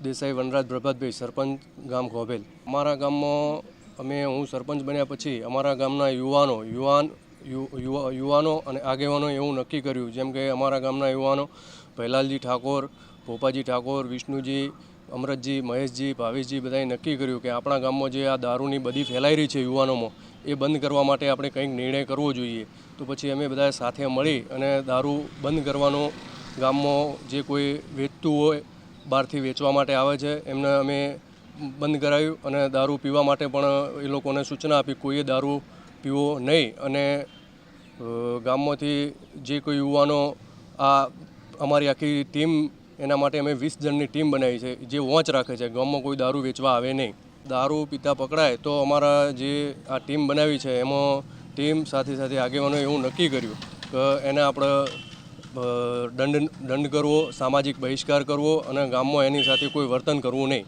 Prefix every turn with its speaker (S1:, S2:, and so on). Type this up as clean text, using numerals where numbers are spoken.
S1: દેસાઈ વનરાજ પ્રભાતભાઈ, સરપંચ ગામ ઘોભેલ। અમારા ગામમાં હું સરપંચ બન્યા પછી અમારા ગામના યુવાનો અને આગેવાનોએ એવું નક્કી કર્યું, જેમ કે અમારા ગામના યુવાનો ભૈલાલજી ઠાકોર, ભોપાજી ઠાકોર, વિષ્ણુજી, અમરતજી, મહેશજી, ભાવેશજી બધાએ નક્કી કર્યું કે આપણા ગામમાં જે આ દારૂની બધી ફેલાઈ રહી છે યુવાનોમાં, એ બંધ કરવા માટે આપણે કંઈક નિર્ણય કરવો જોઈએ। તો પછી અમે બધાએ સાથે મળી અને દારૂ બંધ કરવાનો, ગામમાં જે કોઈ વેચતું હોય, બહારથી વેચવા માટે આવે છે, એમને અમે બંધ કરાવ્યું અને દારૂ પીવા માટે પણ એ લોકોને સૂચના આપી કોઈએ દારૂ પીવો નહીં। અને ગામમાંથી જે કોઈ યુવાનો અમારી આખી ટીમ, એના માટે અમે 20 જણની ટીમ બનાવી છે, જે વોચ રાખે છે ગામમાં કોઈ દારૂ વેચવા આવે નહીં। દારૂ પીતા પકડાય તો અમારા જે આ ટીમ બનાવી છે એમાં ટીમ સાથે સાથે આગેવાનોએ એવું નક્કી કર્યું કે એને આપણે દંડ કરવો, સામાજિક બહિષ્કાર કરવો અને ગામમાં એની સાથે કોઈ વર્તન કરવું નહીં।